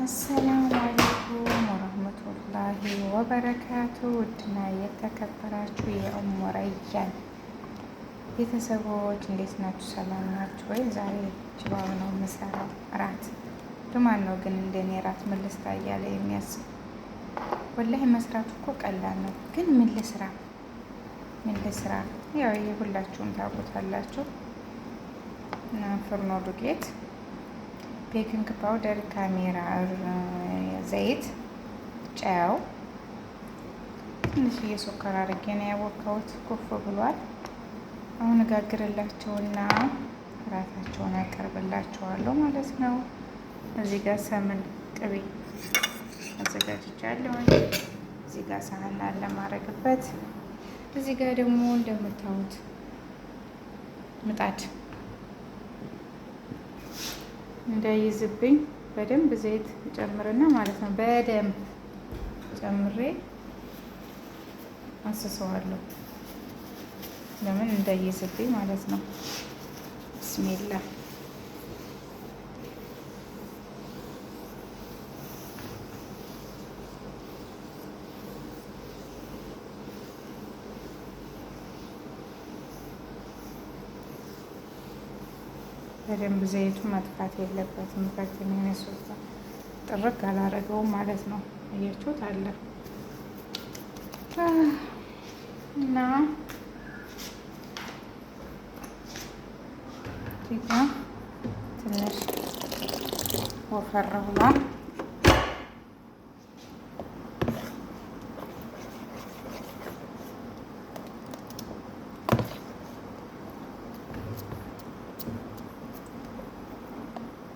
አሰላሙ አለይኩም ወረህመቱላሂ ወበረካቱ። ውድና የተከበራችሁ የኡሙ ረያን ቤተሰቦች እንዴት ናችሁ? ሰላም ናችሁ ወይ? ዛሬ ችባብ ነው የምሰራው እራት። ለማን ነው ግን እንደኔ እራት ምን ልስራ እያለ የሚያስብ ወላሂ መስራቱ እኮ ቀላል ነው፣ ግን ምን ልስራ? ያው የሁላችሁም ታውቁታላችሁ። ፍርኖ ዱቄት፣ ቤኪንግ ፓውደር፣ ካሜራ፣ ዘይት፣ ጨው፣ ትንሽዬ ሱከር አድርጌ ነው ያቦካሁት። ኩፍ ብሏል። አሁን እጋግርላቸውና እራታቸውን አቀርብላቸዋለሁ ማለት ነው። እዚህ ጋር ሰምን ቅቤ አዘጋጅቻለሁ። እዚህ ጋር ሳህን አለ ማረግበት። እዚህ ጋር ደግሞ እንደምታዩት ምጣድ እንዳይዝብኝ በደንብ ዘይት ጨምርና ማለት ነው። በደንብ ጨምሬ አስሰዋለሁ። ለምን እንዳይዝብኝ ማለት ነው። ብስሚላ በደንብ ዘይቱ መጥፋት የለበትም። ምክንያቱም የነሱት ጥርቅ አላረገውም ማለት ነው። አያችሁት አለ እና ቲካ ትንሽ ወፈር ብሏል።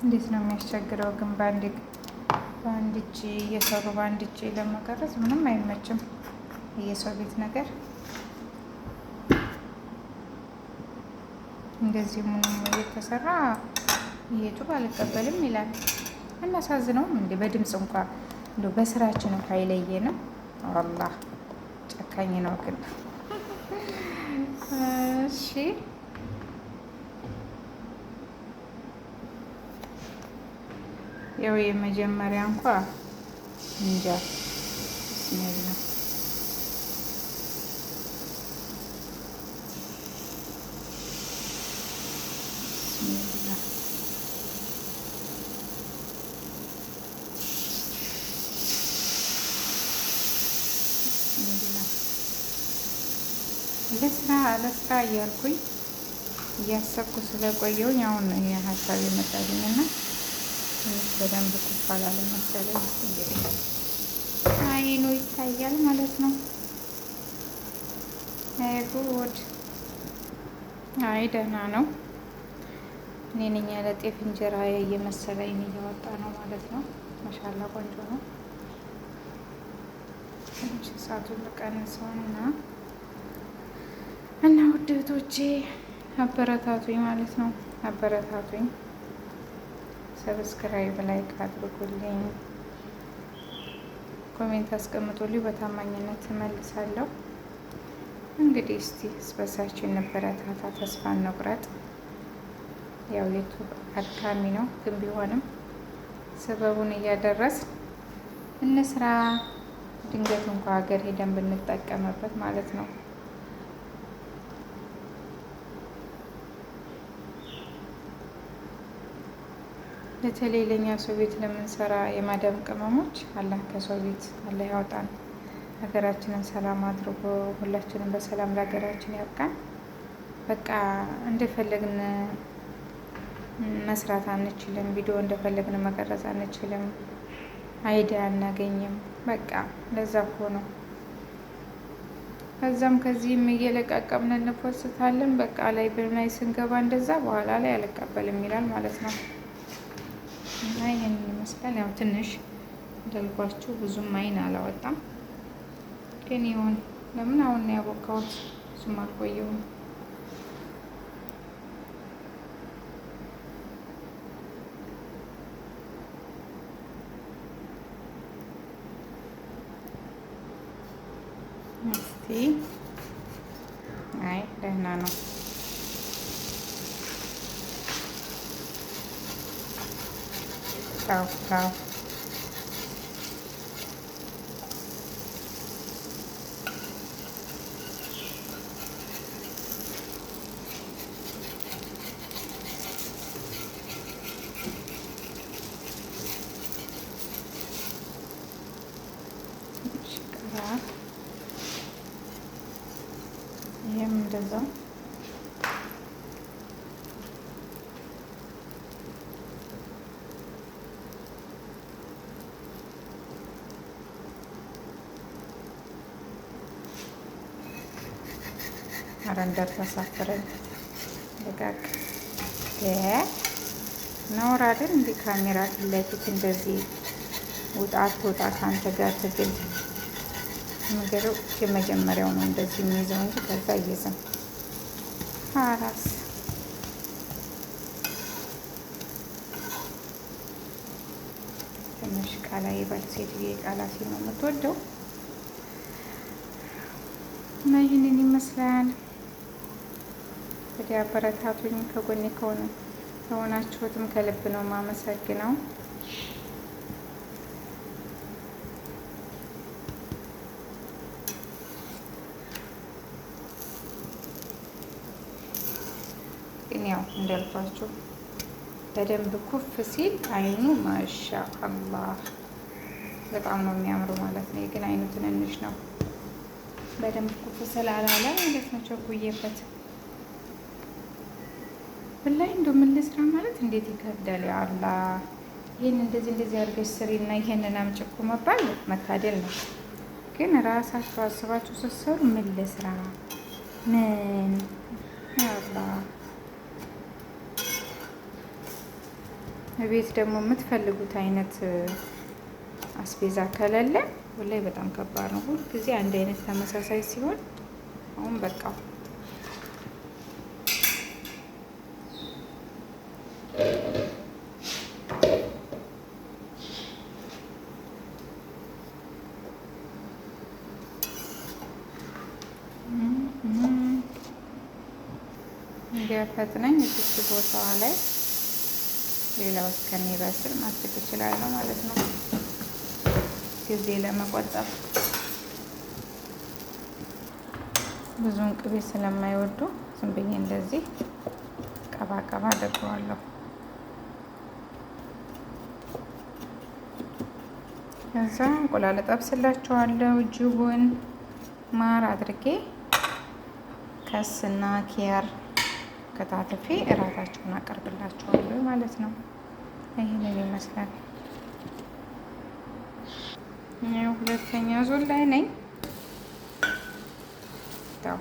እንዴት ነው የሚያስቸግረው ግን በአንድ እጅ እየሰሩ በአንድ እጅ ለመቀረጽ ምንም አይመችም። የሰው ቤት ነገር እንደዚህ ምንም እየተሰራ ዩቱብ አልቀበልም ይላል። እናሳዝነውም እንዴ! በድምፅ እንኳ እንደው በስራችን እንኳ አይለየንም። አላህ ጨካኝ ነው ግን። እሺ ያው የመጀመሪያ እንኳ እንጃ ስሜላ ለስራ እያልኩኝ እያሰብኩ ስለቆየውኝ አሁን ሀሳብ የመጣልኝና በደንብ ኩፍ አላለም መሰለኝ። እንግዲህ አይኑ ይታያል ማለት ነው። ጉድ! አይ ደህና ነው። እኔ ነኝ ያለ ጤፍ እንጀራ እየመሰለኝ እያወጣ ነው ማለት ነው። ማሻላ ቆንጆ ነው። ትንሽ እሳቱን ልቀንሰውና ውድ እህቶቼ አበረታቱኝ ማለት ነው። አበረታቱኝ። ሰብስክራይብ፣ ላይክ አድርጉልኝ፣ ኮሜንት አስቀምጡልኝ። በታማኝነት እመልሳለሁ። እንግዲህ እስቲ ስበሳችን እንበረታታ፣ ተስፋ እንቁረጥ። ያው ዩቱብ አድካሚ ነው፣ ግን ቢሆንም ሰበቡን እያደረስን እንስራ። ድንገት እንኳ ሀገር ሄደን ብንጠቀምበት ማለት ነው። በተለይ ለኛ ሰው ቤት ለምንሰራ የማዳም ቅመሞች አላህ ከሰው ቤት አላህ ያወጣን። ሀገራችንን ሰላም አድርጎ ሁላችንም በሰላም ለሀገራችን ያብቃን። በቃ እንደፈለግን መስራት አንችልም። ቪዲዮ እንደፈለግን መቀረጽ አንችልም። አይዲያ አናገኝም። በቃ ለዛ እኮ ነው። ከዛም ከዚህም እየለቃቀምን እንፖስታለን። በቃ ላይ ብናይ ስንገባ እንደዛ በኋላ ላይ አልቀበልም ይላል ማለት ነው። እና ይህን ይመስላል። ያው ትንሽ እንዳልኳችሁ ብዙም አይን አላወጣም፣ ግን ይሁን። ለምን አሁን ነው ያቦካሁት፣ ብዙም አልቆየውም። እስቲ አይ ደህና ነው። Tchau, tchau. እንዳታሳፍረኝ ልቀቅ። ነውር አይደል እንዲህ ካሜራ ፊት ለፊት እንደዚህ ውጣ አትውጣ ከአንተ ጋር ትግል ነገሩ የመጀመሪያው ነው እንደዚህ የሚይዘው እንጂ ከዛ ይዝም አራስ ትንሽ ቃላ ይበል። ሴትዬ ቃላ ሲል ነው የምትወደው እና ይህንን ይመስላል። እንግዲህ አበረታቱኝ። ከጎኔ ከሆናችሁትም ከልብ ነው የማመሰግነው። ግን ያው እንዳልኳችሁ በደንብ ኩፍ ሲል አይኑ ማሻ አላህ በጣም ነው የሚያምሩ ማለት ነው። ግን አይኑ ትንንሽ ነው በደንብ ኩፍ ስላላለ ማለት ነው። ቸኩዬበት ወላሂ እንደው ምን ልስራ ማለት እንዴት ይከብዳል። ያ አላህ ይህን እንደዚህ አድርገሽ ስሪ እና ይሄንን አምጪ እኮ መባል መታደል ነው። ግን ራሳችሁ አስባችሁ ስትሰሩ ምን ልስራ ምን ያ አላህ ቤት ደግሞ የምትፈልጉት አይነት አስቤዛ ከሌለ ወላሂ በጣም ከባድ ነው። ሁል ጊዜ አንድ አይነት ተመሳሳይ ሲሆን አሁን በቃ እንዲያፈጥነኝ እዚህ ቦታ ላይ ሌላው እስከሚበስል ማድረግ እችላለሁ ማለት ነው። ጊዜ ለመቆጠብ ብዙውን ቅቤ ስለማይወዱ ዝም ብዬ እንደዚህ ቀባ አድርገዋለሁ። ከዛ እንቁላል እጠብስላችኋለሁ። ጅቡን ማር አድርጌ ከስና ኪያር ከታትፌ እራታቸውን አቀርብላችኋለሁ ማለት ነው። ይህንን ይመስላል። ሁለተኛ ዙር ላይ ነኝ። ታው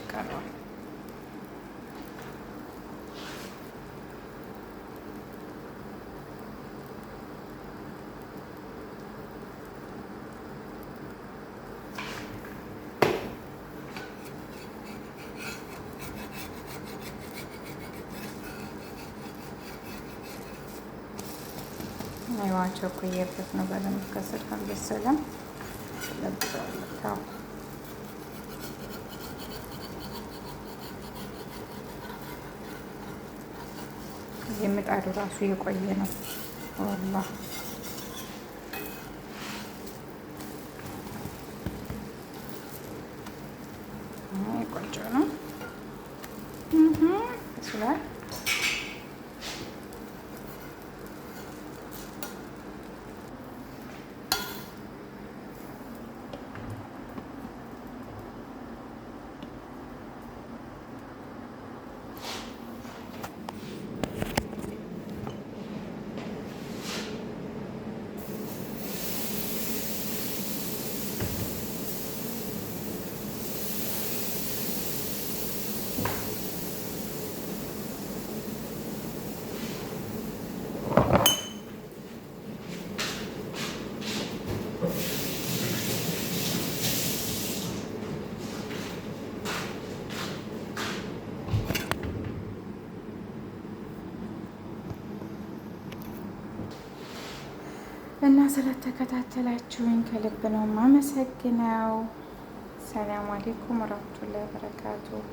ይቀረዋል። አይዋቸው ኩየበት ነው በደንብ ከስር ካልበሰለም ለብሰዋለሁ። የምጣዱ ራሱ የቆየ ነው ወላሂ። ቆንጆ ነው ይችላል። እና ስለተከታተላችሁኝ ከልብ ነው የማመሰግነው። ሰላም አሌይኩም ወራህመቱላሂ ወበረካቱ።